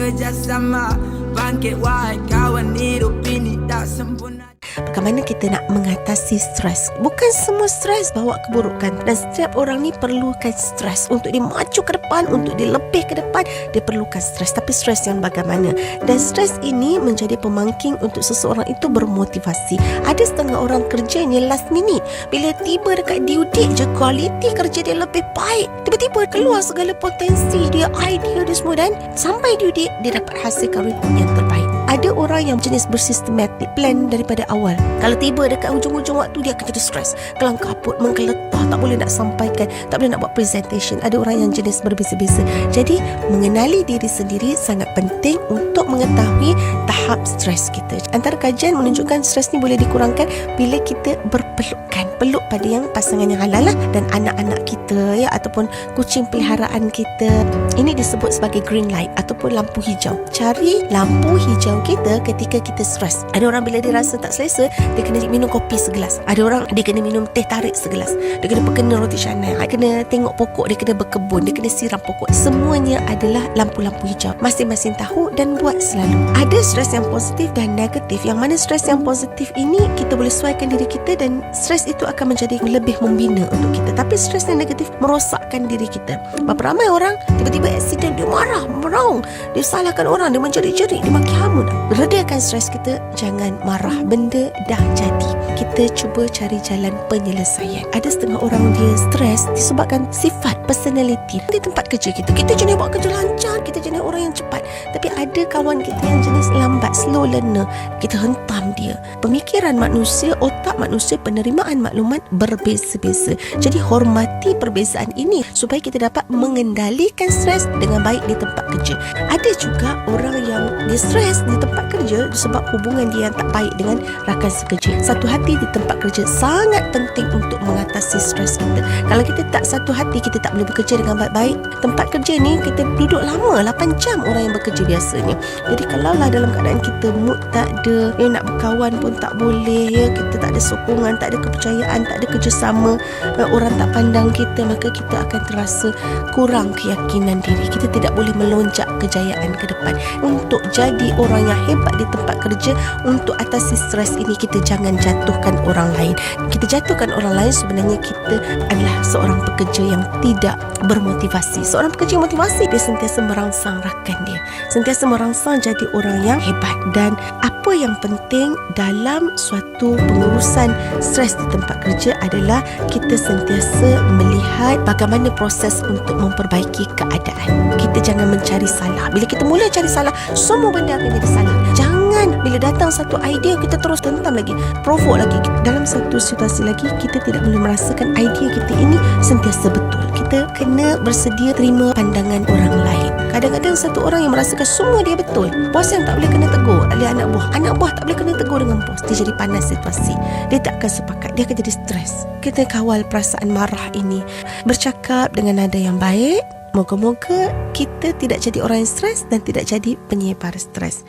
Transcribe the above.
kerjasama. Bangkit wahai kawan, hidup ini tak sempurna. Bagaimana kita nak mengatasi stres? Bukan semua stres bawa keburukan, dan setiap orang ni perlukan stres untuk dia maju ke depan, untuk dia lebih ke depan. Dia perlukan stres, tapi stres yang bagaimana? Dan stres ini menjadi pemangking untuk seseorang itu bermotivasi. Ada setengah orang kerjanya last minute. Bila tiba dekat due date je, kualiti kerja dia lebih baik, tiba-tiba keluar segala potensi dia, idea dia semua, dan sampai due date dia dapat hasilkan report yang terbaik. Ada orang yang jenis bersistematik, plan daripada awal. Kalau tiba dekat hujung-hujung waktu, dia akan jadi stres, kelang kabut, menggeletah, tak boleh nak sampaikan, tak boleh nak buat presentation. Ada orang yang jenis berbeza-beza. Jadi mengenali diri sendiri sangat penting untuk mengetahui tahap stres kita. Antara kajian menunjukkan stres ni boleh dikurangkan bila kita berpelukan, peluk pada yang pasangan yang halal lah, dan anak-anak kita ya, ataupun kucing peliharaan kita. Ini disebut sebagai green light ataupun lampu hijau. Cari lampu hijau kita ketika kita stres. Ada orang bila dia rasa tak selesa, dia kena minum kopi segelas. Ada orang dia kena minum teh tarik segelas. Dia kena berkena roti canai, dia kena tengok pokok, dia kena berkebun, dia kena siram pokok. Semuanya adalah lampu-lampu hijau. Masing-masing tahu dan buat selalu. Ada stres yang positif dan negatif. Yang mana stres yang positif ini kita boleh sesuaikan diri kita, dan stres itu akan menjadi lebih membina untuk kita. Tapi stres yang negatif merosakkan diri kita. Berapa ramai orang tiba-tiba aksiden, dia marah, meraung, dia salahkan orang, dia menjerit-jerit, dia maki hamun. Redakan stres kita, jangan marah. Benda dah jadi, kita cuba cari jalan penyelesaian. Ada setengah orang dia stres disebabkan sifat personality di tempat kerja kita. Kita jenis buat kerja lancar, kita jenis orang yang cepat. Tapi ada kawan kita yang jenis lambat, slow learner, kita hentam dia. Pemikiran manusia, otak manusia, penerimaan maklumat berbeza-beza. Jadi hormati perbezaan ini supaya kita dapat mengendalikan stres dengan baik di tempat kerja. Ada juga orang yang dia stres di tempat kerja sebab hubungan dia yang tak baik dengan rakan sekerja. Satu hati di tempat kerja sangat penting untuk mengatasi stres kita. Kalau kita tak satu hati, kita tak boleh bekerja dengan baik-baik. Tempat kerja ni kita duduk lama, 8 jam orang yang bekerja biasanya. Jadi kalaulah dalam keadaan kita mood tak ada, nak berkawan pun tak boleh, kita tak ada sokongan, tak ada kepercayaan, tak ada kerjasama, orang tak pandang kita, maka kita akan terasa kurang keyakinan diri. Kita tidak boleh melonjak kejayaan ke depan. Untuk jadi orang yang hebat di tempat kerja, untuk atasi stres ini, kita jangan jatuhkan orang lain. Kita jatuhkan orang lain, sebenarnya kita adalah seorang pekerja yang tidak bermotivasi. Seorang pekerja yang motivasi, dia sentiasa merangsang rakan dia, sentiasa merangsang jadi orang yang hebat. Dan apa yang penting dalam suatu pengurusan stres di tempat kerja adalah kita sentiasa melihat bagaimana proses untuk memperbaiki keadaan. Kita jangan mencari salah. Bila kita mula cari salah, semua benda akan jadi salah. Jangan bila datang satu idea, kita terus tentam lagi, provoke lagi. Dalam satu situasi lagi, kita tidak boleh merasakan idea kita ini sentiasa betul. Kita kena bersedia terima pandangan orang lain. Kadang-kadang satu orang yang merasakan semua dia betul, bos yang tak boleh kena tegur oleh anak buah tak boleh kena tegur dengan bos, dia jadi panas situasi, dia tak akan sepakat, dia akan jadi stres. Kita kawal perasaan marah ini, bercakap dengan nada yang baik. Moga-moga kita tidak jadi orang yang stres dan tidak jadi penyebar stres.